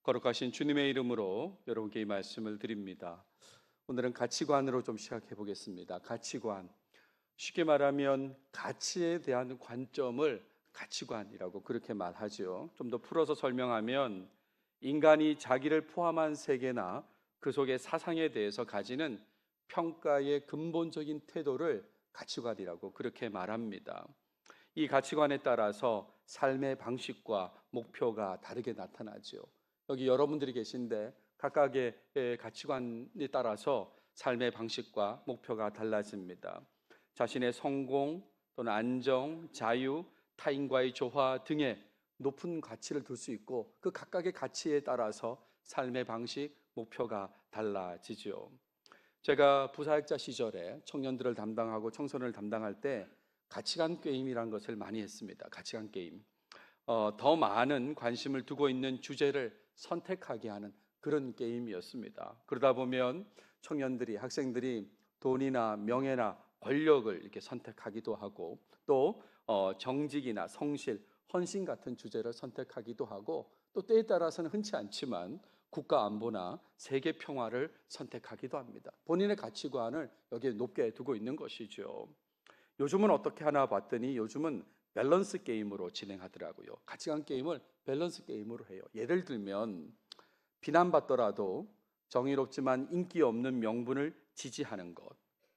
거룩하신 주님의 이름으로 여러분께 이 말씀을 드립니다. 오늘은 가치관으로 좀 시작해 보겠습니다. 가치관. 쉽게 말하면 가치에 대한 관점을 가치관이라고 그렇게 말하죠. 좀 더 풀어서 설명하면 인간이 자기를 포함한 세계나 그 속의 사상에 대해서 가지는 평가의 근본적인 태도를 가치관이라고 그렇게 말합니다. 이 가치관에 따라서 삶의 방식과 목표가 다르게 나타나죠. 여기 여러분들이 계신데 각각의 가치관에 따라서 삶의 방식과 목표가 달라집니다. 자신의 성공 또는 안정, 자유, 타인과의 조화 등의 높은 가치를 둘 수 있고 그 각각의 가치에 따라서 삶의 방식, 목표가 달라지죠. 제가 부사역자 시절에 청년들을 담당하고 청소년을 담당할 때 가치관 게임이라는 것을 많이 했습니다. 가치관 게임. 더 많은 관심을 두고 있는 주제를 선택하게 하는 그런 게임이었습니다. 그러다 보면 청년들이, 학생들이 돈이나 명예나 권력을 이렇게 선택하기도 하고 또 정직이나 성실, 헌신 같은 주제를 선택하기도 하고 또 때에 따라서는 흔치 않지만 국가 안보나 세계 평화를 선택하기도 합니다. 본인의 가치관을 여기에 높게 두고 있는 것이죠. 요즘은 어떻게 하나 봤더니 요즘은 밸런스 게임으로 진행하더라고요. 가치관 게임을 밸런스 게임으로 해요. 예를 들면 비난받더라도 정의롭지만 인기 없는 명분을 지지하는 것,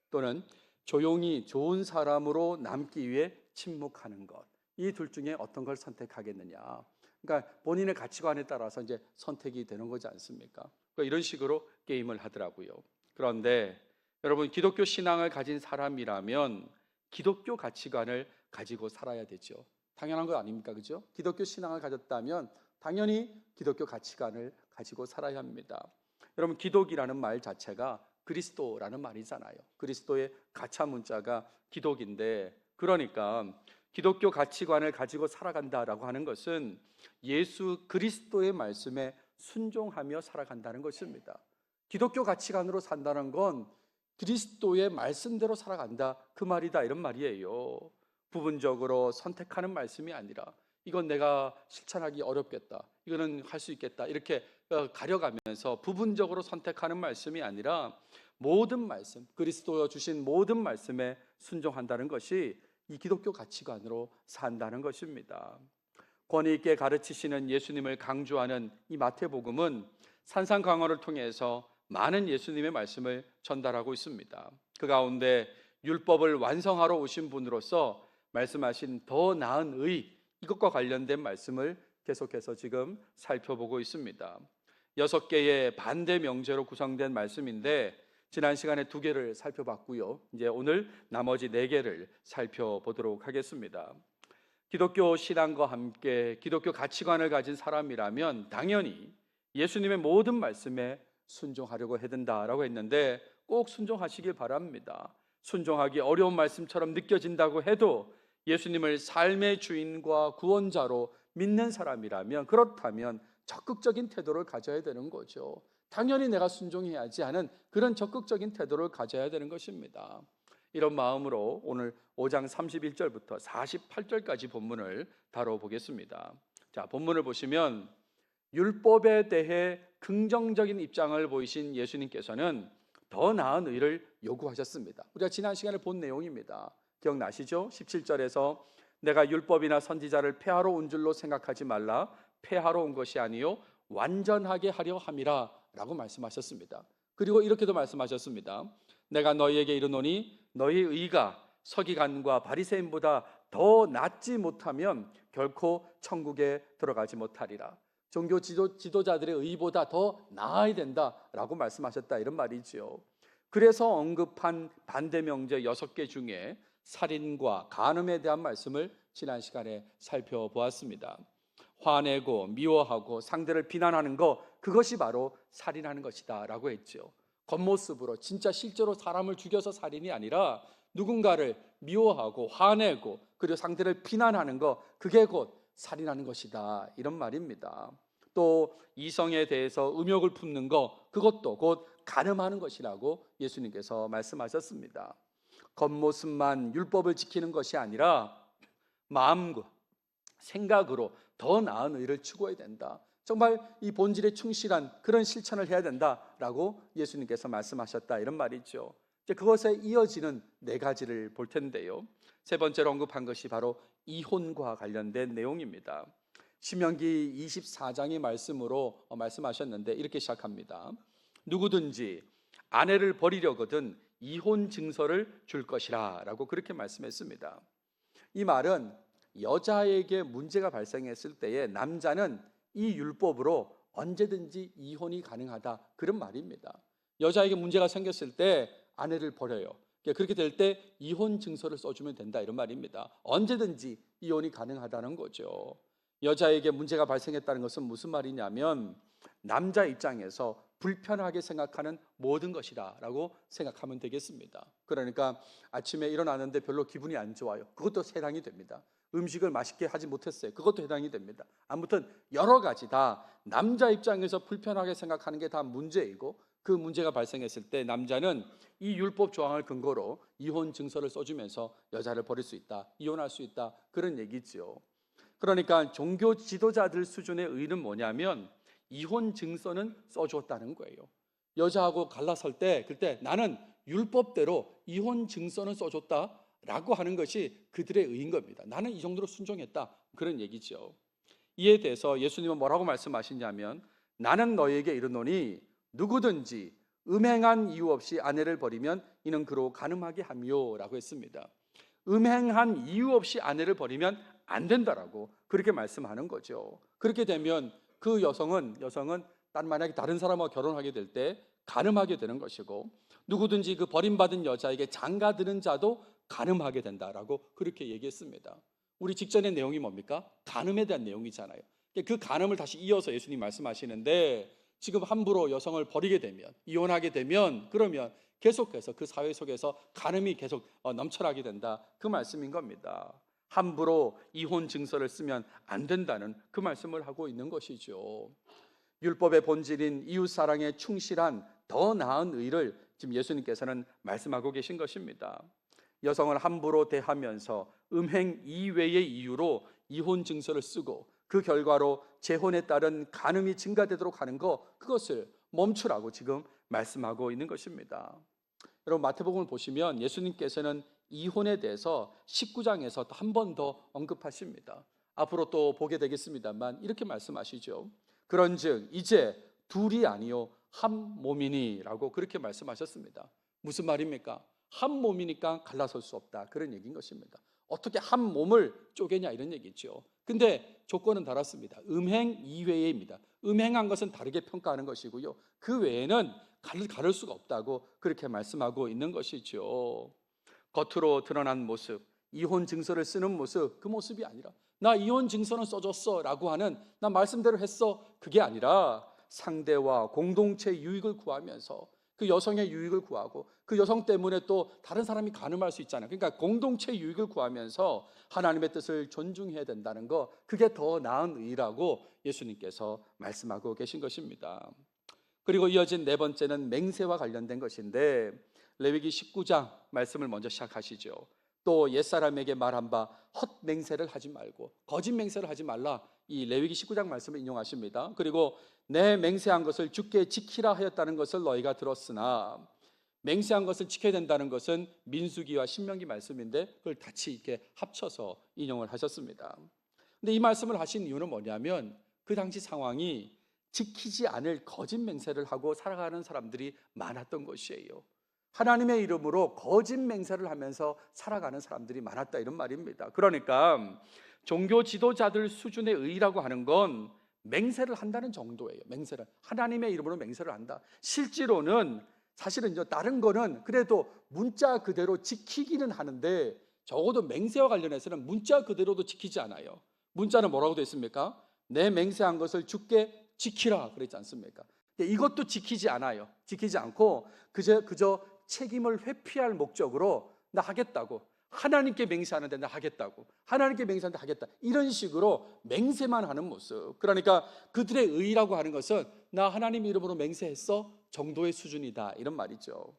또는 조용히 좋은 사람으로 남기 위해 침묵하는 것, 이 둘 중에 어떤 걸 선택하겠느냐. 그러니까 본인의 가치관에 따라서 이제 선택이 되는 거지 않습니까? 그러니까 이런 식으로 게임을 하더라고요. 그런데 여러분, 기독교 신앙을 가진 사람이라면 기독교 가치관을 가지고 살아야 되죠. 당연한 거 아닙니까? 그죠? 기독교 신앙을 가졌다면 당연히 기독교 가치관을 가지고 살아야 합니다. 여러분, 기독이라는 말 자체가 그리스도라는 말이잖아요. 그리스도의 가차 문자가 기독인데, 그러니까 기독교 가치관을 가지고 살아간다라고 하는 것은 예수 그리스도의 말씀에 순종하며 살아간다는 것입니다. 기독교 가치관으로 산다는 건 그리스도의 말씀대로 살아간다, 그 말이다, 이런 말이에요. 부분적으로 선택하는 말씀이 아니라 이건 내가 실천하기 어렵겠다, 이거는 할 수 있겠다, 이렇게 가려가면서 부분적으로 선택하는 말씀이 아니라 모든 말씀, 그리스도가 주신 모든 말씀에 순종한다는 것이 이 기독교 가치관으로 산다는 것입니다. 권위 있게 가르치시는 예수님을 강조하는 이 마태복음은 산상강화를 통해서 많은 예수님의 말씀을 전달하고 있습니다. 그 가운데 율법을 완성하러 오신 분으로서 말씀하신 더 나은 의, 이것과 관련된 말씀을 계속해서 지금 살펴보고 있습니다. 6개의 반대 명제로 구성된 말씀인데 지난 시간에 2개를 살펴봤고요. 이제 오늘 나머지 4개를 살펴보도록 하겠습니다. 기독교 신앙과 함께 기독교 가치관을 가진 사람이라면 당연히 예수님의 모든 말씀에 순종하려고 해야 된다라고 했는데 꼭 순종하시길 바랍니다. 순종하기 어려운 말씀처럼 느껴진다고 해도 예수님을 삶의 주인과 구원자로 믿는 사람이라면, 그렇다면 적극적인 태도를 가져야 되는 거죠. 당연히 내가 순종해야지 하는 그런 적극적인 태도를 가져야 되는 것입니다. 이런 마음으로 오늘 5장 31절부터 48절까지 본문을 다뤄보겠습니다. 자, 본문을 보시면 율법에 대해 긍정적인 입장을 보이신 예수님께서는 더 나은 의를 요구하셨습니다. 우리가 지난 시간에 본 내용입니다. 기억나시죠? 17절에서 내가 율법이나 선지자를 폐하러 온 줄로 생각하지 말라. 폐하러 온 것이 아니요 완전하게 하려 함이라 라고 말씀하셨습니다. 그리고 이렇게도 말씀하셨습니다. 내가 너희에게 이르노니 너희 의가 서기관과 바리새인보다 더 낫지 못하면 결코 천국에 들어가지 못하리라. 종교 지도자들의 의보다 더 나아야 된다라고 말씀하셨다, 이런 말이죠. 그래서 언급한 반대 명제 6개 중에 살인과 간음에 대한 말씀을 지난 시간에 살펴보았습니다. 화내고 미워하고 상대를 비난하는 것, 그것이 바로 살인하는 것이다 라고 했죠. 겉모습으로 진짜 실제로 사람을 죽여서 살인이 아니라 누군가를 미워하고 화내고 그리고 상대를 비난하는 것, 그게 곧 살인하는 것이다, 이런 말입니다. 또 이성에 대해서 음욕을 품는 것, 그것도 곧 간음하는 것이라고 예수님께서 말씀하셨습니다. 겉모습만 율법을 지키는 것이 아니라 마음과 생각으로 더 나은 의를 추구해야 된다. 정말 이 본질에 충실한 그런 실천을 해야 된다라고 예수님께서 말씀하셨다 이런 말이죠. 이제 그것에 이어지는 네 가지를 볼 텐데요. 세 번째로 언급한 것이 바로 이혼과 관련된 내용입니다. 신명기 24장의 말씀으로 말씀하셨는데 이렇게 시작합니다. 누구든지 아내를 버리려거든 이혼 증서를 줄 것이라 라고 그렇게 말씀했습니다. 이 말은 여자에게 문제가 발생했을 때에 남자는 이 율법으로 언제든지 이혼이 가능하다 그런 말입니다. 여자에게 문제가 생겼을 때 아내를 버려요. 그렇게 될 때 이혼 증서를 써주면 된다 이런 말입니다. 언제든지 이혼이 가능하다는 거죠. 여자에게 문제가 발생했다는 것은 무슨 말이냐면 남자 입장에서 불편하게 생각하는 모든 것이다 라고 생각하면 되겠습니다. 그러니까 아침에 일어나는데 별로 기분이 안 좋아요. 그것도 해당이 됩니다. 음식을 맛있게 하지 못했어요. 그것도 해당이 됩니다. 아무튼 여러 가지 다 남자 입장에서 불편하게 생각하는 게 다 문제이고, 그 문제가 발생했을 때 남자는 이 율법 조항을 근거로 이혼 증서를 써주면서 여자를 버릴 수 있다, 이혼할 수 있다 그런 얘기죠. 그러니까 종교 지도자들 수준의 의는 뭐냐면 이혼 증서는 써줬다는 거예요. 여자하고 갈라설 때 그때 나는 율법대로 이혼 증서는 써줬다라고 하는 것이 그들의 의인 겁니다. 나는 이 정도로 순종했다 그런 얘기죠. 이에 대해서 예수님은 뭐라고 말씀하시냐면 나는 너희에게 이르노니 누구든지 음행한 이유 없이 아내를 버리면 이는 그로 간음하게 함이요 라고 했습니다. 음행한 이유 없이 아내를 버리면 안 된다라고 그렇게 말씀하는 거죠. 그렇게 되면 그 여성은 만약에 다른 사람과 결혼하게 될 때 간음하게 되는 것이고, 누구든지 그 버림받은 여자에게 장가드는 자도 간음하게 된다라고 그렇게 얘기했습니다. 우리 직전의 내용이 뭡니까? 간음에 대한 내용이잖아요. 그 간음을 다시 이어서 예수님 말씀하시는데, 지금 함부로 여성을 버리게 되면, 이혼하게 되면 그러면 계속해서 그 사회 속에서 간음이 계속 넘쳐나게 된다 그 말씀인 겁니다. 함부로 이혼 증서를 쓰면 안 된다는 그 말씀을 하고 있는 것이죠. 율법의 본질인 이웃사랑에 충실한 더 나은 의를 지금 예수님께서는 말씀하고 계신 것입니다. 여성을 함부로 대하면서 음행 이외의 이유로 이혼 증서를 쓰고 그 결과로 재혼에 따른 간음이 증가되도록 하는 그것을 멈추라고 지금 말씀하고 있는 것입니다. 여러분 마태복음을 보시면 예수님께서는 이혼에 대해서 19장에서 한 번 더 언급하십니다. 앞으로 또 보게 되겠습니다만 이렇게 말씀하시죠. 그런즉 이제 둘이 아니요 한 몸이니라고 그렇게 말씀하셨습니다. 무슨 말입니까? 한 몸이니까 갈라설 수 없다 그런 얘기인 것입니다. 어떻게 한 몸을 쪼개냐 이런 얘기죠. 근데 조건은 달았습니다. 음행 이외에입니다. 음행한 것은 다르게 평가하는 것이고요, 그 외에는 가를 수가 없다고 그렇게 말씀하고 있는 것이죠. 겉으로 드러난 모습, 이혼 증서를 쓰는 모습, 그 모습이 아니라 나 이혼 증서는 써줬어 라고 하는, 나 말씀대로 했어, 그게 아니라 상대와 공동체 유익을 구하면서 그 여성의 유익을 구하고 그 여성 때문에 또 다른 사람이 간음할 수 있잖아요. 그러니까 공동체 유익을 구하면서 하나님의 뜻을 존중해야 된다는 거, 그게 더 나은 의라고 예수님께서 말씀하고 계신 것입니다. 그리고 이어진 네 번째는 맹세와 관련된 것인데, 레위기 19장 말씀을 먼저 시작하시죠. 또 옛사람에게 말한 바 헛맹세를 하지 말고 거짓 맹세를 하지 말라, 이 레위기 19장 말씀을 인용하십니다. 그리고 내 맹세한 것을 주께 지키라 하였다는 것을 너희가 들었으나, 맹세한 것을 지켜야 된다는 것은 민수기와 신명기 말씀인데 그걸 같이 이렇게 합쳐서 인용을 하셨습니다. 근데 이 말씀을 하신 이유는 뭐냐면 그 당시 상황이 지키지 않을 거짓 맹세를 하고 살아가는 사람들이 많았던 것이에요. 하나님의 이름으로 거짓 맹세를 하면서 살아가는 사람들이 많았다 이런 말입니다. 그러니까 종교 지도자들 수준의 의라고 하는 건 맹세를 한다는 정도예요. 맹세를, 하나님의 이름으로 맹세를 한다. 실제로는 사실은 다른 거는 그래도 문자 그대로 지키기는 하는데, 적어도 맹세와 관련해서는 문자 그대로도 지키지 않아요. 문자는 뭐라고 되어 있습니까? 내 맹세한 것을 주께 지키라 그랬지 않습니까? 이것도 지키지 않아요. 지키지 않고 그저 책임을 회피할 목적으로 나 하겠다고, 하나님께 맹세하는데 나 하겠다고, 하나님께 맹세하는데 하겠다, 이런 식으로 맹세만 하는 모습. 그러니까 그들의 의라고 하는 것은 나 하나님 이름으로 맹세했어 정도의 수준이다 이런 말이죠.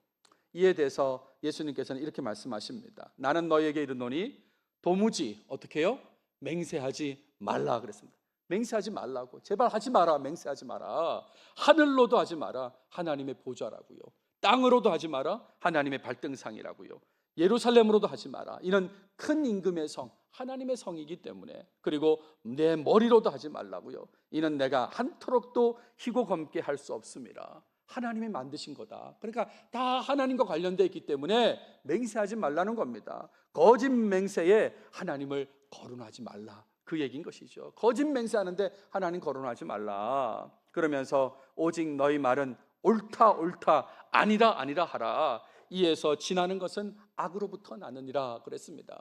이에 대해서 예수님께서는 이렇게 말씀하십니다. 나는 너희에게 이르노니 도무지 어떻게 해요? 맹세하지 말라 그랬습니다. 맹세하지 말라고. 제발 하지 마라. 맹세하지 마라. 하늘로도 하지 마라. 하나님의 보좌라고요. 땅으로도 하지 마라. 하나님의 발등상이라고요. 예루살렘으로도 하지 마라. 이는 큰 임금의 성, 하나님의 성이기 때문에. 그리고 내 머리로도 하지 말라고요. 이는 내가 한토록도 희고 검게 할 수 없습니다. 하나님이 만드신 거다. 그러니까 다 하나님과 관련되어 있기 때문에 맹세하지 말라는 겁니다. 거짓 맹세에 하나님을 거론하지 말라, 그 얘기인 것이죠. 거짓 맹세하는데 하나님 거론하지 말라. 그러면서 오직 너희 말은 옳다 옳다 아니라 아니라 하라. 이에서 지나는 것은 악으로부터 나느니라 그랬습니다.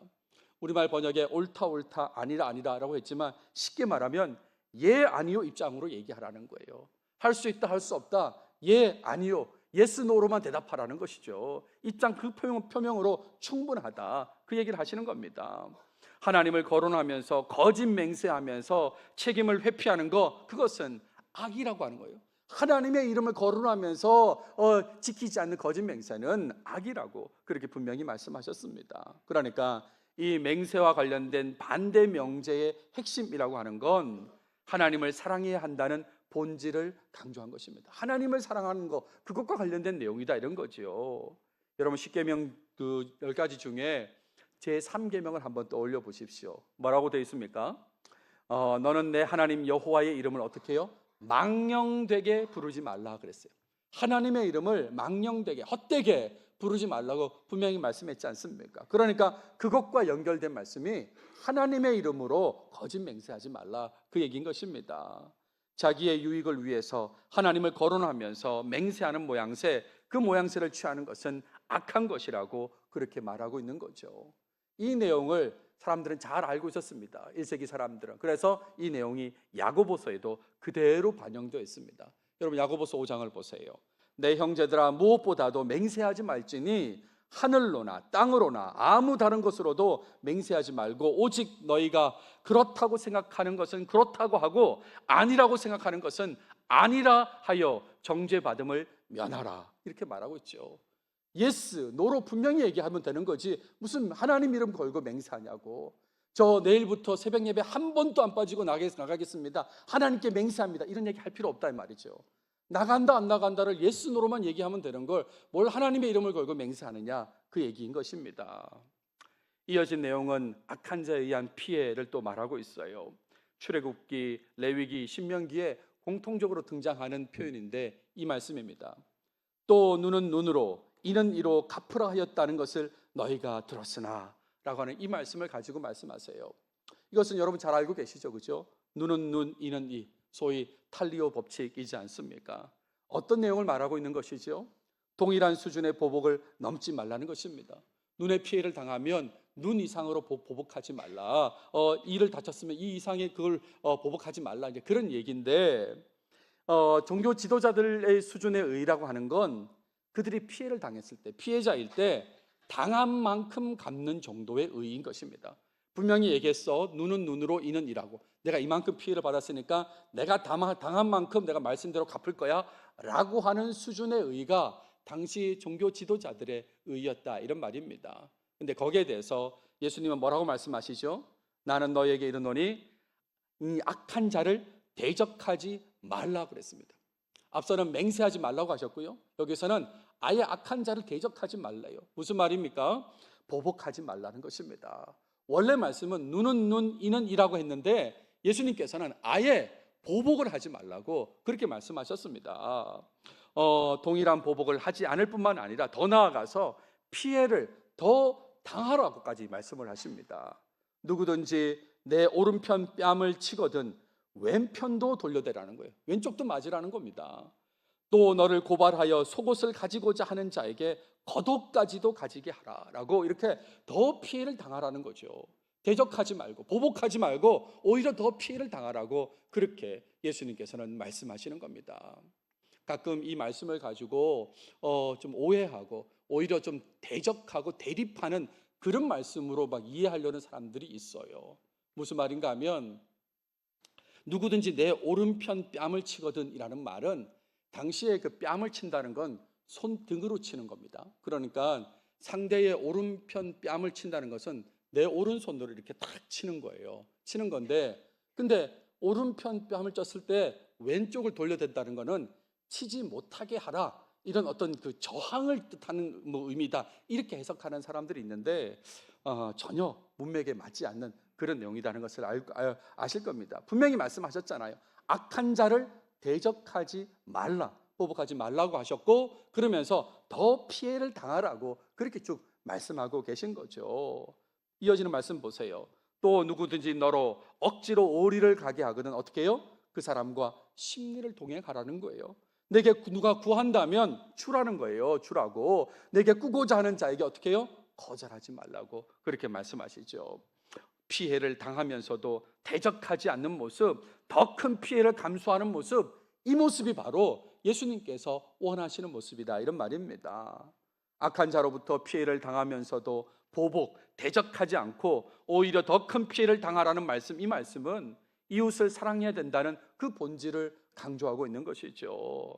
우리말 번역에 옳다 옳다 아니라 아니라라고 했지만 쉽게 말하면 예 아니요 입장으로 얘기하라는 거예요. 할 수 있다 할 수 없다, 예 아니요 예스 노로만 대답하라는 것이죠. 입장 그 표명으로 충분하다, 그 얘기를 하시는 겁니다. 하나님을 거론하면서 거짓 맹세하면서 책임을 회피하는 거, 그것은 악이라고 하는 거예요. 하나님의 이름을 거론하면서 지키지 않는 거짓 맹세는 악이라고 그렇게 분명히 말씀하셨습니다. 그러니까 이 맹세와 관련된 반대 명제의 핵심이라고 하는 건 하나님을 사랑해야 한다는 본질을 강조한 것입니다. 하나님을 사랑하는 것, 그것과 관련된 내용이다, 이런 거죠. 여러분, 십계명 그 10가지 중에 제3계명을 한번 떠올려 보십시오. 뭐라고 되어 있습니까? 너는 내 하나님 여호와의 이름을 어떻게 해요? 망령되게 부르지 말라 그랬어요. 하나님의 이름을 망령되게, 헛되게 부르지 말라고 분명히 말씀했지 않습니까? 그러니까 그것과 연결된 말씀이 하나님의 이름으로 거짓 맹세하지 말라, 그 얘기인 것입니다. 자기의 유익을 위해서 하나님을 거론하면서 맹세하는 모양새, 그 모양새를 취하는 것은 악한 것이라고 그렇게 말하고 있는 거죠. 이 내용을 사람들은 잘 알고 있었습니다. 1세기 사람들은. 그래서 이 내용이 야고보서에도 그대로 반영되어 있습니다. 여러분, 야고보서 5장을 보세요. 내 형제들아, 무엇보다도 맹세하지 말지니 하늘로나 땅으로나 아무 다른 것으로도 맹세하지 말고 오직 너희가 그렇다고 생각하는 것은 그렇다고 하고 아니라고 생각하는 것은 아니라 하여 정죄받음을 면하라, 이렇게 말하고 있죠. 예스, 노로 분명히 얘기하면 되는 거지 무슨 하나님 이름 걸고 맹세하냐고. 저 내일부터 새벽 예배 한 번도 안 빠지고 나가겠습니다, 하나님께 맹세합니다, 이런 얘기 할 필요 없다 이 말이죠. 나간다 안 나간다를 예스 노로만 얘기하면 되는 걸 뭘 하나님의 이름을 걸고 맹세하느냐, 그 얘기인 것입니다. 이어진 내용은 악한 자에 의한 피해를 또 말하고 있어요. 출애굽기, 레위기, 신명기에 공통적으로 등장하는 표현인데 이 말씀입니다. 또 눈은 눈으로 이는 이로 갚으라 하였다는 것을 너희가 들었으나, 라고 하는 이 말씀을 가지고 말씀하세요. 이것은 여러분 잘 알고 계시죠, 그죠? 눈은 눈, 이는 이, 소위 탈리오 법칙이지 않습니까? 어떤 내용을 말하고 있는 것이죠? 동일한 수준의 보복을 넘지 말라는 것입니다. 눈에 피해를 당하면 눈 이상으로 보복하지 말라. 이를 다쳤으면 이 이상의 그걸 보복하지 말라, 이제 그런 얘기인데, 종교 지도자들의 수준의 의라고 하는 건 그들이 피해를 당했을 때, 피해자일 때 당한 만큼 갚는 정도의 의인 것입니다. 분명히 얘기했어. 눈은 눈으로 이는 이라고. 내가 이만큼 피해를 받았으니까 내가 당한 만큼 내가 말씀대로 갚을 거야 라고 하는 수준의 의가 당시 종교 지도자들의 의였다, 이런 말입니다. 근데 거기에 대해서 예수님은 뭐라고 말씀하시죠? 나는 너에게 이르노니 이 악한 자를 대적하지 말라 그랬습니다. 앞서는 맹세하지 말라고 하셨고요, 여기서는 아예 악한 자를 대적하지 말라요. 무슨 말입니까? 보복하지 말라는 것입니다. 원래 말씀은 눈은 눈, 이는 이라고 했는데 예수님께서는 아예 보복을 하지 말라고 그렇게 말씀하셨습니다. 동일한 보복을 하지 않을 뿐만 아니라 더 나아가서 피해를 더 당하라고까지 말씀을 하십니다. 누구든지 내 오른편 뺨을 치거든 왼편도 돌려대라는 거예요. 왼쪽도 맞으라는 겁니다. 또 너를 고발하여 속옷을 가지고자 하는 자에게 겉옷까지도 가지게 하라라고 이렇게 더 피해를 당하라는 거죠. 대적하지 말고 보복하지 말고 오히려 더 피해를 당하라고 그렇게 예수님께서는 말씀하시는 겁니다. 가끔 이 말씀을 가지고 좀 오해하고 오히려 좀 대적하고 대립하는 그런 말씀으로 막 이해하려는 사람들이 있어요. 무슨 말인가 하면 누구든지 내 오른편 뺨을 치거든 이라는 말은 당시에 그 뺨을 친다는 건 손등으로 치는 겁니다. 그러니까 상대의 오른편 뺨을 친다는 것은 내 오른손으로 이렇게 탁 치는 거예요. 치는 건데, 근데 오른편 뺨을 쪘을 때 왼쪽을 돌려댄다는 것은 치지 못하게 하라, 이런 어떤 그 저항을 뜻하는 의미다, 이렇게 해석하는 사람들이 있는데 전혀 문맥에 맞지 않는 그런 내용이라는 것을 아실 겁니다. 분명히 말씀하셨잖아요. 악한 자를 대적하지 말라, 보복하지 말라고 하셨고, 그러면서 더 피해를 당하라고 그렇게 쭉 말씀하고 계신 거죠. 이어지는 말씀 보세요. 또 누구든지 너로 억지로 오리를 가게 하거든 어떻게 해요? 그 사람과 심리를 통해 가라는 거예요. 내게 누가 구한다면 주라는 거예요. 주라고. 내게 꾸고자 하는 자에게 어떻게 해요? 거절하지 말라고 그렇게 말씀하시죠. 피해를 당하면서도 대적하지 않는 모습, 더 큰 피해를 감수하는 모습, 이 모습이 바로 예수님께서 원하시는 모습이다, 이런 말입니다. 악한 자로부터 피해를 당하면서도 보복, 대적하지 않고 오히려 더 큰 피해를 당하라는 말씀, 이 말씀은 이웃을 사랑해야 된다는 그 본질을 강조하고 있는 것이죠.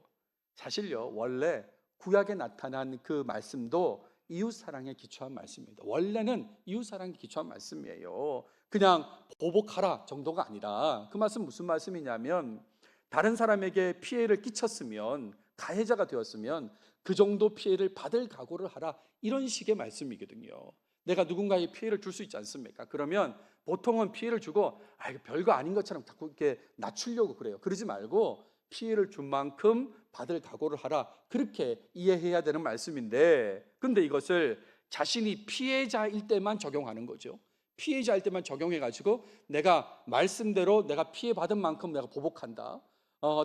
사실요, 원래 구약에 나타난 그 말씀도 이웃 사랑에 기초한 말씀입니다. 원래는 이웃 사랑에 기초한 말씀이에요. 그냥 보복하라 정도가 아니라, 그 말씀 무슨 말씀이냐면, 다른 사람에게 피해를 끼쳤으면, 가해자가 되었으면 그 정도 피해를 받을 각오를 하라, 이런 식의 말씀이거든요. 내가 누군가에 피해를 줄 수 있지 않습니까? 그러면 보통은 피해를 주고 이거 별거 아닌 것처럼 자꾸 이렇게 낮추려고 그래요. 그러지 말고 피해를 준 만큼 받을 각오를 하라, 그렇게 이해해야 되는 말씀인데, 근데 이것을 자신이 피해자일 때만 적용하는 거죠. 피해자일 때만 적용해가지고 내가 말씀대로 내가 피해받은 만큼 내가 보복한다,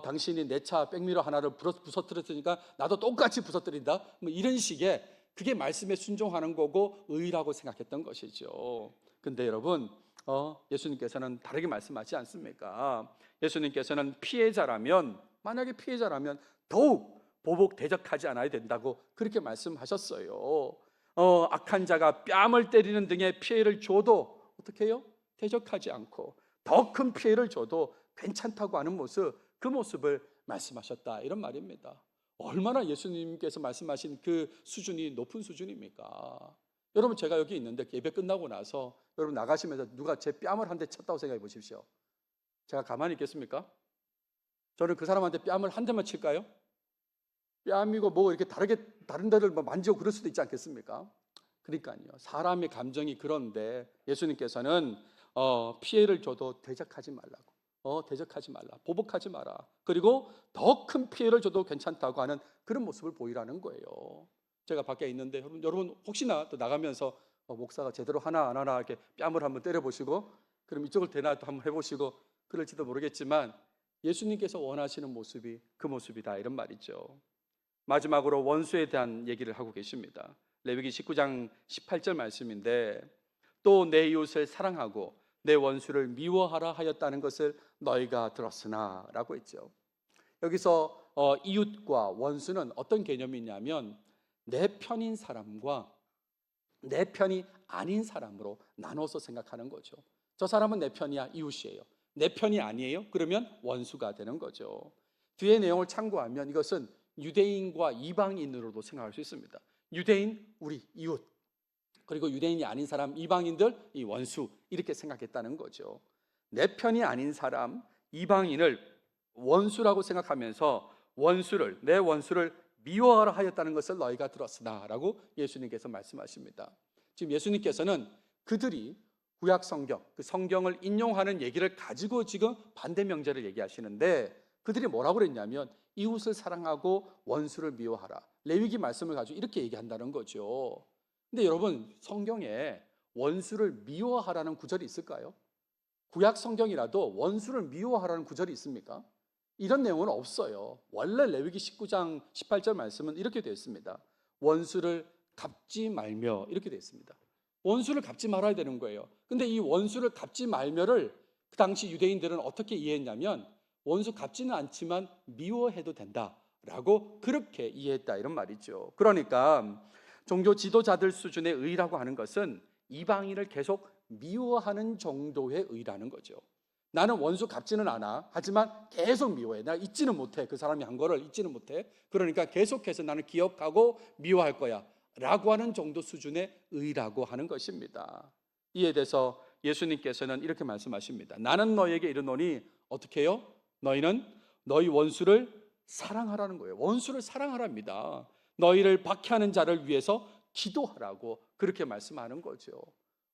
당신이 내 차 백미러 하나를 부서뜨렸으니까 나도 똑같이 부서뜨린다, 뭐 이런 식의, 그게 말씀에 순종하는 거고 의라고 생각했던 것이죠. 근데 여러분, 예수님께서는 다르게 말씀하지 않습니까? 예수님께서는 피해자라면, 만약에 피해자라면 더욱 보복 대적하지 않아야 된다고 그렇게 말씀하셨어요. 악한 자가 뺨을 때리는 등의 피해를 줘도 어떻게 해요? 대적하지 않고 더 큰 피해를 줘도 괜찮다고 하는 모습, 그 모습을 말씀하셨다, 이런 말입니다. 얼마나 예수님께서 말씀하신 그 수준이 높은 수준입니까? 여러분, 제가 여기 있는데 예배 끝나고 나서 여러분 나가시면서 누가 제 뺨을 한 대 쳤다고 생각해 보십시오. 제가 가만히 있겠습니까? 저는 그 사람한테 뺨을 한 대만 칠까요? 뺨이고 뭐 이렇게 다른 데를 뭐 만지고 그럴 수도 있지 않겠습니까? 그러니까요, 사람의 감정이 그런데 예수님께서는 피해를 줘도 대적하지 말라고, 대적하지 말라, 보복하지 마라, 그리고 더 큰 피해를 줘도 괜찮다고 하는 그런 모습을 보이라는 거예요. 제가 밖에 있는데 여러분 혹시나 또 나가면서 목사가 제대로 하나 안 하나 이렇게 뺨을 한번 때려보시고, 그럼 이쪽을 대나 또 한번 해보시고 그럴지도 모르겠지만, 예수님께서 원하시는 모습이 그 모습이다, 이런 말이죠. 마지막으로 원수에 대한 얘기를 하고 계십니다. 레위기 19장 18절 말씀인데, 또 내 이웃을 사랑하고 내 원수를 미워하라 하였다는 것을 너희가 들었으나, 라고 했죠. 여기서 이웃과 원수는 어떤 개념이냐면, 내 편인 사람과 내 편이 아닌 사람으로 나눠서 생각하는 거죠. 저 사람은 내 편이야, 이웃이에요. 내 편이 아니에요? 그러면 원수가 되는 거죠. 뒤에 내용을 참고하면 이것은 유대인과 이방인으로도 생각할 수 있습니다. 유대인, 우리 이웃, 그리고 유대인이 아닌 사람, 이방인들, 이 원수, 이렇게 생각했다는 거죠. 내 편이 아닌 사람, 이방인을 원수라고 생각하면서 내 원수를 미워하라 하였다는 것을 너희가 들었으나, 라고 예수님께서 말씀하십니다. 지금 예수님께서는 그들이 구약 성경, 그 성경을 인용하는 얘기를 가지고 지금 반대 명제를 얘기하시는데, 그들이 뭐라고 그랬냐면 이웃을 사랑하고 원수를 미워하라, 레위기 말씀을 가지고 이렇게 얘기한다는 거죠. 근데 여러분, 성경에 원수를 미워하라는 구절이 있을까요? 구약 성경이라도 원수를 미워하라는 구절이 있습니까? 이런 내용은 없어요. 원래 레위기 19장 18절 말씀은 이렇게 되어 있습니다. 원수를 갚지 말며, 이렇게 되어 있습니다. 원수를 갚지 말아야 되는 거예요. 근데 이 원수를 갚지 말며를 그 당시 유대인들은 어떻게 이해했냐면, 원수 갚지는 않지만 미워해도 된다라고 그렇게 이해했다, 이런 말이죠. 그러니까 종교 지도자들 수준의 의라고 하는 것은 이방인을 계속 미워하는 정도의 의라는 거죠. 나는 원수 갚지는 않아, 하지만 계속 미워해. 내가 잊지는 못해, 그 사람이 한 거를 잊지는 못해. 그러니까 계속해서 나는 기억하고 미워할 거야, 라고 하는 정도 수준의 의라고 하는 것입니다. 이에 대해서 예수님께서는 이렇게 말씀하십니다. 나는 너에게 이르노니 어떻게 해요? 너희는 너희 원수를 사랑하라는 거예요. 원수를 사랑하랍니다. 너희를 박해하는 자를 위해서 기도하라고 그렇게 말씀하는 거죠.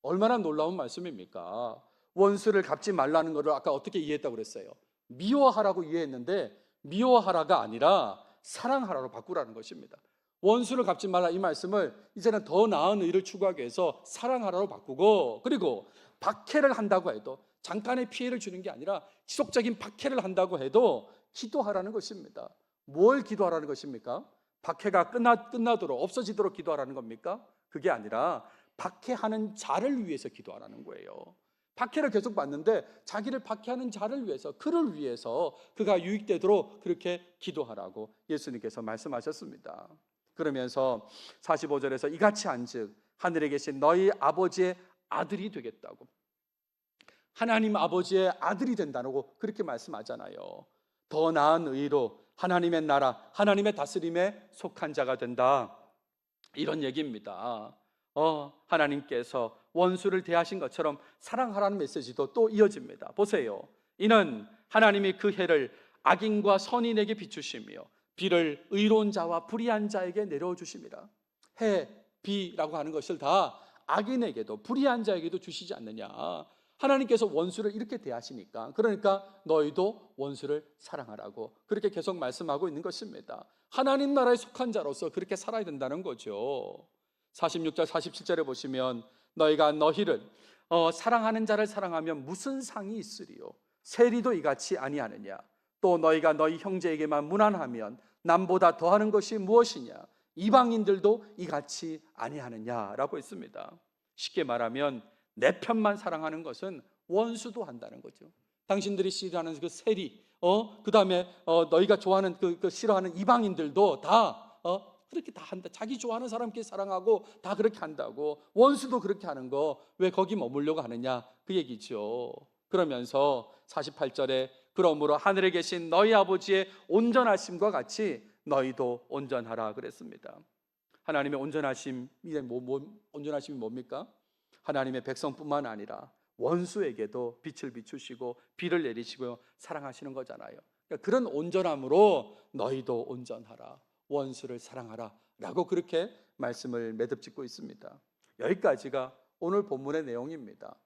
얼마나 놀라운 말씀입니까? 원수를 갚지 말라는 것을 아까 어떻게 이해했다고 그랬어요? 미워하라고 이해했는데 미워하라가 아니라 사랑하라로 바꾸라는 것입니다. 원수를 갚지 말라 이 말씀을 이제는 더 나은 의를 추구하기 위해서 사랑하라로 바꾸고, 그리고 박해를 한다고 해도 잠깐의 피해를 주는 게 아니라 지속적인 박해를 한다고 해도 기도하라는 것입니다. 뭘 기도하라는 것입니까? 박해가 끝나도록 없어지도록 기도하라는 겁니까? 그게 아니라 박해하는 자를 위해서 기도하라는 거예요. 박해를 계속 받는데 자기를 박해하는 자를 위해서, 그를 위해서 그가 유익되도록 그렇게 기도하라고 예수님께서 말씀하셨습니다. 그러면서 45절에서 이같이 한즉 하늘에 계신 너희 아버지의 아들이 되겠다고, 하나님 아버지의 아들이 된다고 그렇게 말씀하잖아요. 더 나은 의로 하나님의 나라, 하나님의 다스림에 속한 자가 된다, 이런 얘기입니다. 하나님께서 원수를 대하신 것처럼 사랑하라는 메시지도 또 이어집니다. 보세요. 이는 하나님이 그 해를 악인과 선인에게 비추시며 비를 의로운 자와 불의한 자에게 내려 주심이라. 해, 비라고 하는 것을 다 악인에게도 불의한 자에게도 주시지 않느냐. 하나님께서 원수를 이렇게 대하시니까, 그러니까 너희도 원수를 사랑하라고 그렇게 계속 말씀하고 있는 것입니다. 하나님 나라에 속한 자로서 그렇게 살아야 된다는 거죠. 46절 47절에 보시면 너희가 너희를 사랑하는 자를 사랑하면 무슨 상이 있으리요? 세리도 이같이 아니하느냐? 또 너희가 너희 형제에게만 무난하면 남보다 더하는 것이 무엇이냐? 이방인들도 이같이 아니하느냐라고 했습니다. 쉽게 말하면 내 편만 사랑하는 것은 원수도 한다는 거죠. 당신들이 싫어하는 그 세리, 그 다음에 너희가 좋아하는 그 싫어하는 이방인들도 다 그렇게 다 한다. 자기 좋아하는 사람께 사랑하고 다 그렇게 한다고. 원수도 그렇게 하는 거 왜 거기 머물려고 하느냐, 그 얘기죠. 그러면서 48절에 그러므로 하늘에 계신 너희 아버지의 온전하심과 같이 너희도 온전하라 그랬습니다. 하나님의 온전하심이 온전하심이 뭡니까? 하나님의 백성뿐만 아니라 원수에게도 빛을 비추시고 비를 내리시고 사랑하시는 거잖아요. 그러니까 그런 온전함으로 너희도 온전하라, 원수를 사랑하라 라고 그렇게 말씀을 매듭짓고 있습니다. 여기까지가 오늘 본문의 내용입니다.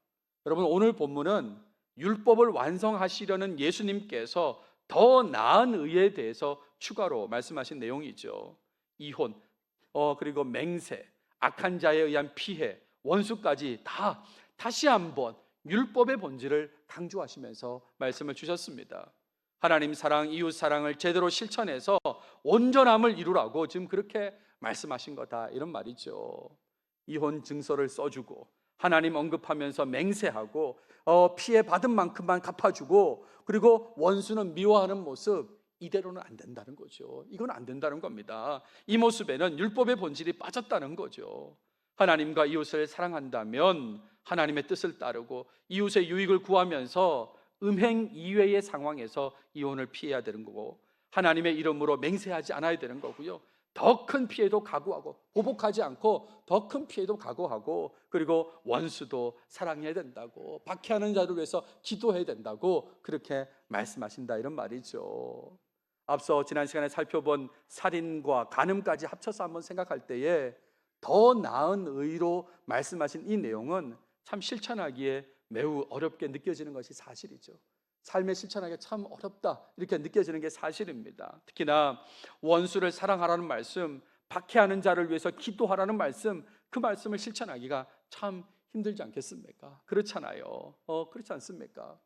여러분, 오늘 본문은 율법을 완성하시려는 예수님께서 더 나은 의에 대해서 추가로 말씀하신 내용이죠. 이혼, 그리고 맹세, 악한 자에 의한 피해, 원수까지 다 다시 한번 율법의 본질을 강조하시면서 말씀을 주셨습니다. 하나님 사랑, 이웃 사랑을 제대로 실천해서 온전함을 이루라고 지금 그렇게 말씀하신 거다, 이런 말이죠. 이혼 증서를 써주고 하나님 언급하면서 맹세하고 피해 받은 만큼만 갚아주고, 그리고 원수는 미워하는 모습, 이대로는 안 된다는 거죠. 이건 안 된다는 겁니다. 이 모습에는 율법의 본질이 빠졌다는 거죠. 하나님과 이웃을 사랑한다면 하나님의 뜻을 따르고 이웃의 유익을 구하면서 음행 이외의 상황에서 이혼을 피해야 되는 거고, 하나님의 이름으로 맹세하지 않아야 되는 거고요. 더 큰 피해도 각오하고, 보복하지 않고 더 큰 피해도 각오하고, 그리고 원수도 사랑해야 된다고, 박해하는 자를 위해서 기도해야 된다고 그렇게 말씀하신다, 이런 말이죠. 앞서 지난 시간에 살펴본 살인과 간음까지 합쳐서 한번 생각할 때에 더 나은 의로 말씀하신 이 내용은 참 실천하기에 매우 어렵게 느껴지는 것이 사실이죠. 삶에 실천하기가 참 어렵다, 이렇게 느껴지는 게 사실입니다. 특히나 원수를 사랑하라는 말씀, 박해하는 자를 위해서 기도하라는 말씀, 그 말씀을 실천하기가 참 힘들지 않겠습니까? 그렇잖아요. 그렇지 않습니까?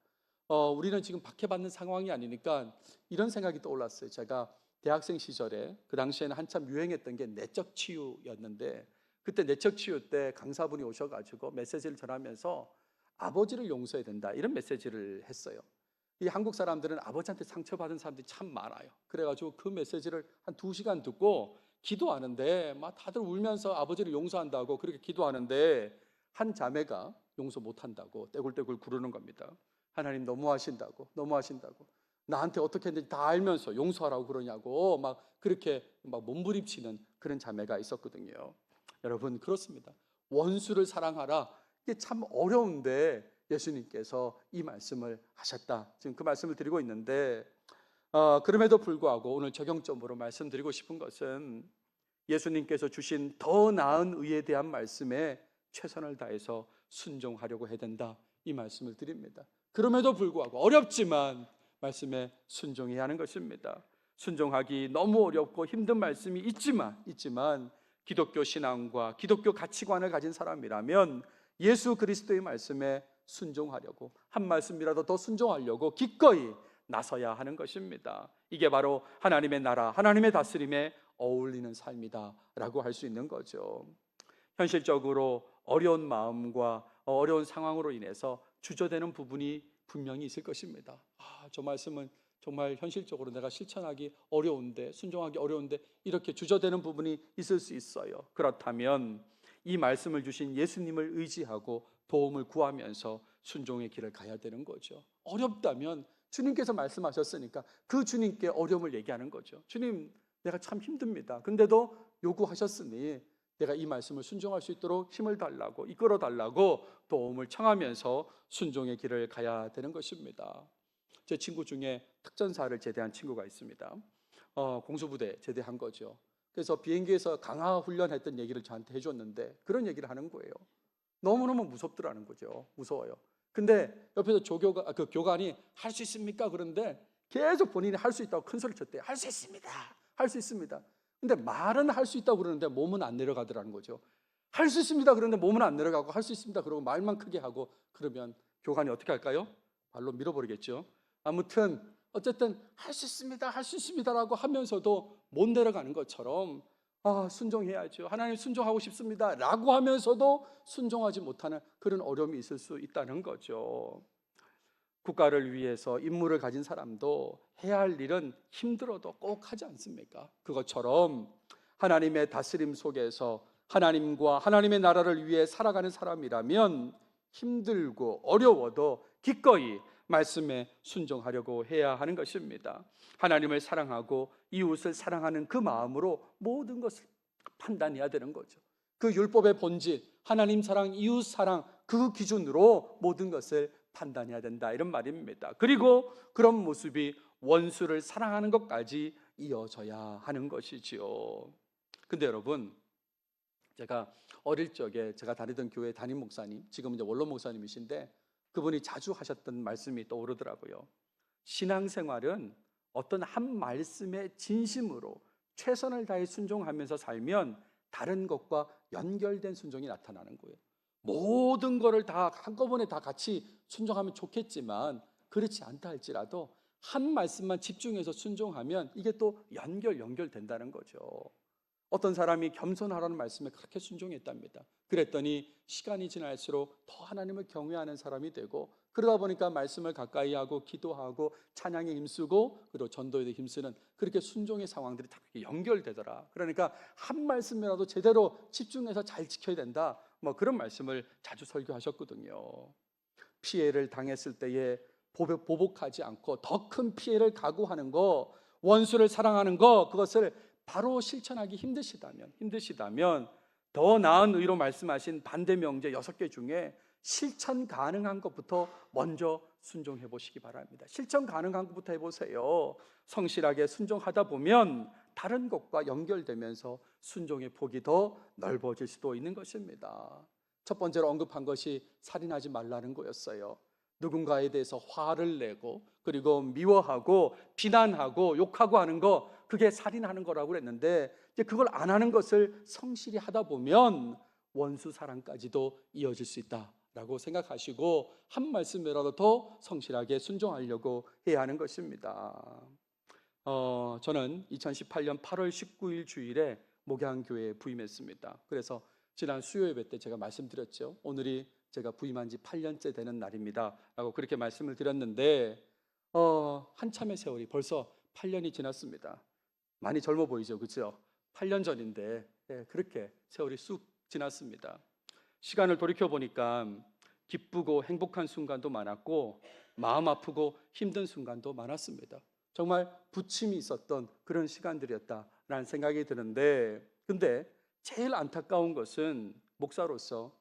우리는 지금 박해받는 상황이 아니니까 이런 생각이 떠올랐어요. 제가 대학생 시절에 그 당시에는 한참 유행했던 게 내적 치유였는데, 그때 내적 치유 때 강사분이 오셔가지고 메시지를 전하면서 아버지를 용서해야 된다, 이런 메시지를 했어요. 이 한국 사람들은 아버지한테 상처받은 사람들이 참 많아요. 그래가지고 그 메시지를 한 2시간 듣고 기도하는데 막 다들 울면서 아버지를 용서한다고 그렇게 기도하는데, 한 자매가 용서 못한다고 떼굴떼굴 구르는 겁니다. 하나님 너무하신다고, 너무하신다고, 나한테 어떻게 했는지 다 알면서 용서하라고 그러냐고 막 그렇게 막 몸부림치는 그런 자매가 있었거든요. 여러분, 그렇습니다. 원수를 사랑하라, 이게 참 어려운데 예수님께서 이 말씀을 하셨다. 지금 그 말씀을 드리고 있는데 그럼에도 불구하고 오늘 적용점으로 말씀드리고 싶은 것은 예수님께서 주신 더 나은 의에 대한 말씀에 최선을 다해서 순종하려고 해야 된다. 이 말씀을 드립니다. 그럼에도 불구하고 어렵지만 말씀에 순종해야 하는 것입니다. 순종하기 너무 어렵고 힘든 말씀이 있지만 기독교 신앙과 기독교 가치관을 가진 사람이라면 예수 그리스도의 말씀에 순종하려고, 한 말씀이라도 더 순종하려고 기꺼이 나서야 하는 것입니다. 이게 바로 하나님의 나라, 하나님의 다스림에 어울리는 삶이다라고 할 수 있는 거죠. 현실적으로 어려운 마음과 어려운 상황으로 인해서 주저되는 부분이 분명히 있을 것입니다. 저 말씀은 정말 현실적으로 내가 실천하기 어려운데, 순종하기 어려운데, 이렇게 주저되는 부분이 있을 수 있어요. 그렇다면 이 말씀을 주신 예수님을 의지하고 도움을 구하면서 순종의 길을 가야 되는 거죠. 어렵다면 주님께서 말씀하셨으니까 그 주님께 어려움을 얘기하는 거죠. 주님, 내가 참 힘듭니다. 근데도 요구하셨으니 내가 이 말씀을 순종할 수 있도록 힘을 달라고, 이끌어 달라고 도움을 청하면서 순종의 길을 가야 되는 것입니다. 제 친구 중에 특전사를 제대한 친구가 있습니다. 공수부대 제대한 거죠. 그래서 비행기에서 강화 훈련했던 얘기를 저한테 해줬는데 그런 얘기를 하는 거예요. 너무너무 무섭더라는 거죠. 무서워요. 근데 옆에서 교관이 할 수 있습니까? 그런데 계속 본인이 할 수 있다고 큰 소리 쳤대요. 할 수 있습니다. 할 수 있습니다. 근데 말은 할 수 있다고 그러는데 몸은 안 내려가더라는 거죠. 할 수 있습니다. 그런데 몸은 안 내려가고 할 수 있습니다. 그러고 말만 크게 하고 그러면 교관이 어떻게 할까요? 발로 밀어버리겠죠. 아무튼 어쨌든 할 수 있습니다. 할 수 있습니다라고 하면서도 못 내려가는 것처럼 순종해야죠. 하나님 순종하고 싶습니다. 라고 하면서도 순종하지 못하는 그런 어려움이 있을 수 있다는 거죠. 국가를 위해서 임무를 가진 사람도 해야 할 일은 힘들어도 꼭 하지 않습니까? 그것처럼 하나님의 다스림 속에서 하나님과 하나님의 나라를 위해 살아가는 사람이라면 힘들고 어려워도 기꺼이 말씀에 순종하려고 해야 하는 것입니다. 하나님을 사랑하고 이웃을 사랑하는 그 마음으로 모든 것을 판단해야 되는 거죠. 그 율법의 본질, 하나님 사랑, 이웃 사랑, 그 기준으로 모든 것을 판단해야 된다, 이런 말입니다. 그리고 그런 모습이 원수를 사랑하는 것까지 이어져야 하는 것이지요. 근데 여러분, 제가 어릴 적에 제가 다니던 교회 담임 목사님, 지금 이제 원로 목사님이신데 그분이 자주 하셨던 말씀이 떠오르더라고요. 신앙생활은 어떤 한 말씀에 진심으로 최선을 다해 순종하면서 살면 다른 것과 연결된 순종이 나타나는 거예요. 모든 거를 다 한꺼번에 다 같이 순종하면 좋겠지만 그렇지 않다 할지라도 한 말씀만 집중해서 순종하면 이게 또 연결된다는 거죠. 어떤 사람이 겸손하라는 말씀에 그렇게 순종했답니다. 그랬더니 시간이 지날수록 더 하나님을 경외하는 사람이 되고, 그러다 보니까 말씀을 가까이 하고 기도하고 찬양에 힘쓰고 그리고 전도에도 힘쓰는 그렇게 순종의 상황들이 다 연결되더라. 그러니까 한 말씀이라도 제대로 집중해서 잘 지켜야 된다, 그런 말씀을 자주 설교하셨거든요. 피해를 당했을 때에 보복하지 않고 더 큰 피해를 각오하는 거, 원수를 사랑하는 거, 그것을 바로 실천하기 힘드시다면 더 나은 의로 말씀하신 반대 명제 6개 중에 실천 가능한 것부터 먼저 순종해 보시기 바랍니다. 실천 가능한 것부터 해보세요. 성실하게 순종하다 보면 다른 것과 연결되면서 순종의 폭이 더 넓어질 수도 있는 것입니다. 첫 번째로 언급한 것이 살인하지 말라는 거였어요. 누군가에 대해서 화를 내고 그리고 미워하고 비난하고 욕하고 하는 거, 그게 살인하는 거라고 그랬는데 이제 그걸 안 하는 것을 성실히 하다 보면 원수 사랑까지도 이어질 수 있다라고 생각하시고 한 말씀이라도 더 성실하게 순종하려고 해야 하는 것입니다. 저는 2018년 8월 19일 주일에 목양교회에 부임했습니다. 그래서 지난 수요 예배 때 제가 말씀드렸죠. 오늘이 제가 부임한 지 8년째 되는 날입니다 라고 그렇게 말씀을 드렸는데 한참의 세월이 벌써 8년이 지났습니다. 많이 젊어 보이죠, 그렇죠? 8년 전인데 그렇게 세월이 쑥 지났습니다. 시간을 돌이켜 보니까 기쁘고 행복한 순간도 많았고 마음 아프고 힘든 순간도 많았습니다. 정말 부침이 있었던 그런 시간들이었다라는 생각이 드는데, 근데 제일 안타까운 것은 목사로서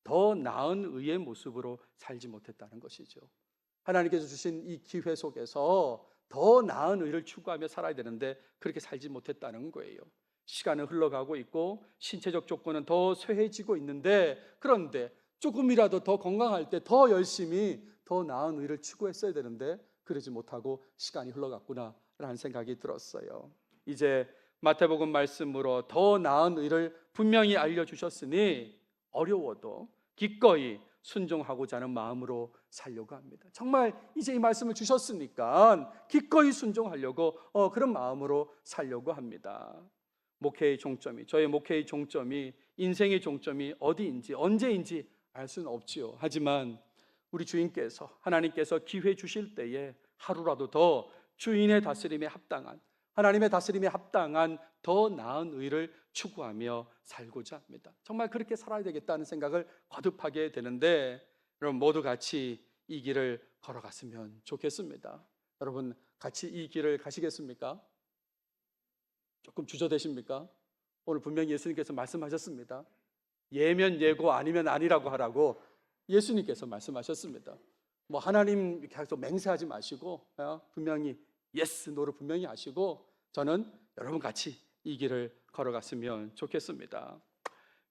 더 나은 의의 모습으로 살지 못했다는 것이죠. 하나님께서 주신 이 기회 속에서 더 나은 의를 추구하며 살아야 되는데 그렇게 살지 못했다는 거예요. 시간은 흘러가고 있고 신체적 조건은 더 쇠해지고 있는데, 그런데 조금이라도 더 건강할 때 더 열심히 더 나은 의를 추구했어야 되는데 그러지 못하고 시간이 흘러갔구나라는 생각이 들었어요. 이제 마태복음 말씀으로 더 나은 의를 분명히 알려주셨으니 어려워도 기꺼이 순종하고자 하는 마음으로 살려고 합니다. 정말 이제 이 말씀을 주셨으니까 기꺼이 순종하려고 그런 마음으로 살려고 합니다. 목회의 종점이, 저의 목회의 종점이, 인생의 종점이 어디인지 언제인지 알 수는 없지요. 하지만 우리 주인께서, 하나님께서 기회 주실 때에 하루라도 더 주인의 다스림에 합당한, 하나님의 다스림에 합당한 더 나은 의를 추구하며 살고자 합니다. 정말 그렇게 살아야 되겠다는 생각을 거듭하게 되는데, 여러분 모두 같이 이 길을 걸어갔으면 좋겠습니다. 여러분 같이 이 길을 가시겠습니까? 조금 주저되십니까? 오늘 분명히 예수님께서 말씀하셨습니다. 예면 예고 아니면 아니라고 하라고 예수님께서 말씀하셨습니다. 뭐 하나님 계속 맹세하지 마시고 분명히 예스 노를 분명히 하시고 저는 여러분 같이 이 길을 걸어갔으면 좋겠습니다.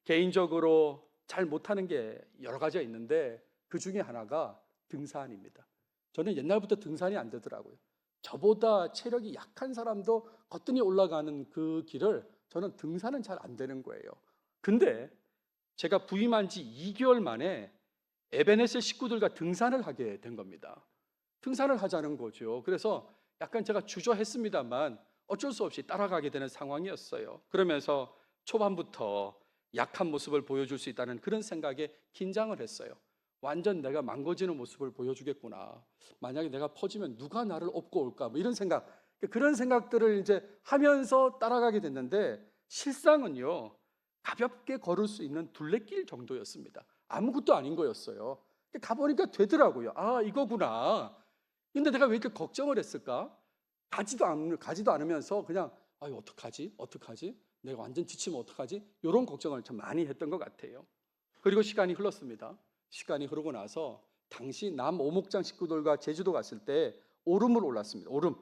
개인적으로 잘 못하는 게 여러 가지가 있는데 그 중에 하나가 등산입니다. 저는 옛날부터 등산이 안 되더라고요. 저보다 체력이 약한 사람도 거뜬히 올라가는 그 길을 저는 등산은 잘 안 되는 거예요. 근데 제가 부임한 지 2개월 만에 에베네셀 식구들과 등산을 하게 된 겁니다. 등산을 하자는 거죠. 그래서 약간 제가 주저했습니다만 어쩔 수 없이 따라가게 되는 상황이었어요. 그러면서 초반부터 약한 모습을 보여줄 수 있다는 그런 생각에 긴장을 했어요. 완전 내가 망가지는 모습을 보여주겠구나. 만약에 내가 퍼지면 누가 나를 업고 올까? 뭐 이런 생각, 그런 생각들을 이제 하면서 따라가게 됐는데 실상은요, 가볍게 걸을 수 있는 둘레길 정도였습니다. 아무것도 아닌 거였어요. 가보니까 되더라고요. 아, 이거구나. 근데 내가 왜 이렇게 걱정을 했을까? 가지도 않으면서 그냥 어떡하지? 내가 완전 지치면 어떡하지? 이런 걱정을 참 많이 했던 것 같아요. 그리고 시간이 흘렀습니다. 시간이 흐르고 나서 당시 남오목장 식구들과 제주도 갔을 때 오름을 올랐습니다. 오름.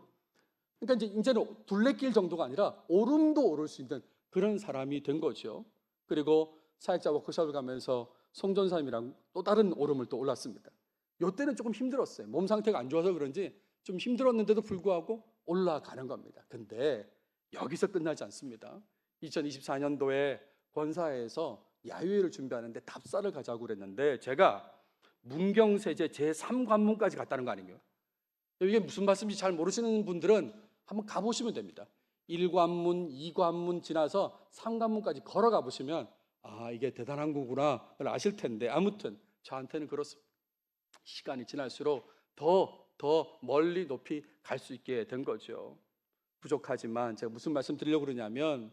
그러니까 이제는 둘레길 정도가 아니라 오름도 오를 수 있는 그런 사람이 된 거죠. 그리고 사역자 워크숍을 가면서 송전사님이랑 또 다른 오름을 또 올랐습니다. 이때는 조금 힘들었어요. 몸 상태가 안 좋아서 그런지 좀 힘들었는데도 불구하고 올라가는 겁니다. 근데 여기서 끝나지 않습니다. 2024년도에 권사회에서 야유회를 준비하는데 답사를 가자고 그랬는데 제가 문경세제 제3관문까지 갔다는 거 아닌가요? 이게 무슨 말씀인지 잘 모르시는 분들은 한번 가보시면 됩니다. 1관문, 2관문 지나서 3관문까지 걸어가 보시면 이게 대단한 거구나 아실 텐데, 아무튼 저한테는 그렇습니다. 시간이 지날수록 더 멀리 높이 갈 수 있게 된 거죠. 부족하지만 제가 무슨 말씀 드리려고 그러냐면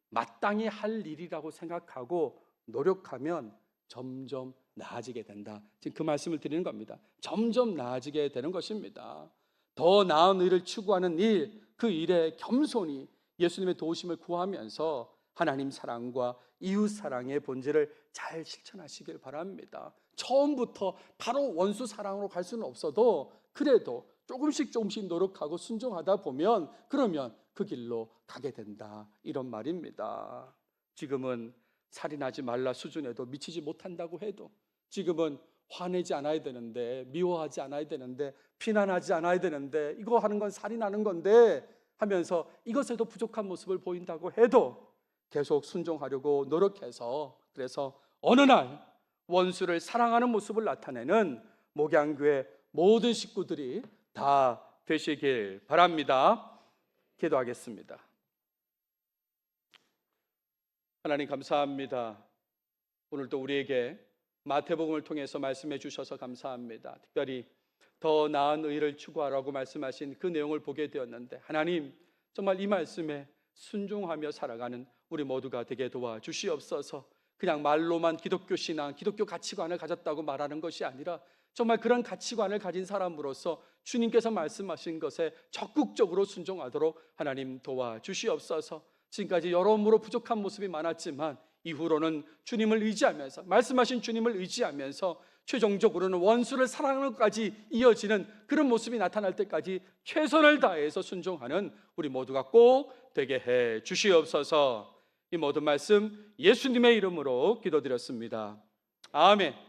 마땅히 할 일이라고 생각하고 노력하면 점점 나아지게 된다. 지금 그 말씀을 드리는 겁니다. 점점 나아지게 되는 것입니다. 더 나은 일을 추구하는 일, 그 일에 겸손히 예수님의 도우심을 구하면서 하나님 사랑과 이웃 사랑의 본질을 잘 실천하시길 바랍니다. 처음부터 바로 원수 사랑으로 갈 수는 없어도 그래도 조금씩 노력하고 순종하다 보면 그러면 그 길로 가게 된다, 이런 말입니다. 지금은 살인하지 말라 수준에도 미치지 못한다고 해도, 지금은 화내지 않아야 되는데, 미워하지 않아야 되는데, 비난하지 않아야 되는데, 이거 하는 건 살인하는 건데 하면서 이것에도 부족한 모습을 보인다고 해도 계속 순종하려고 노력해서, 그래서 어느 날 원수를 사랑하는 모습을 나타내는 목양교회 모든 식구들이 다 되시길 바랍니다. 기도하겠습니다. 하나님 감사합니다. 오늘도 우리에게 마태복음을 통해서 말씀해 주셔서 감사합니다. 특별히 더 나은 의를 추구하라고 말씀하신 그 내용을 보게 되었는데, 하나님 정말 이 말씀에 순종하며 살아가는 우리 모두가 되게 도와주시옵소서. 그냥 말로만 기독교 신앙, 기독교 가치관을 가졌다고 말하는 것이 아니라 정말 그런 가치관을 가진 사람으로서 주님께서 말씀하신 것에 적극적으로 순종하도록 하나님 도와주시옵소서. 지금까지 여러모로 부족한 모습이 많았지만 이후로는 주님을 의지하면서, 말씀하신 주님을 의지하면서 최종적으로는 원수를 사랑하는 것까지 이어지는 그런 모습이 나타날 때까지 최선을 다해서 순종하는 우리 모두가 꼭 되게 해 주시옵소서. 이 모든 말씀 예수님의 이름으로 기도드렸습니다. 아멘.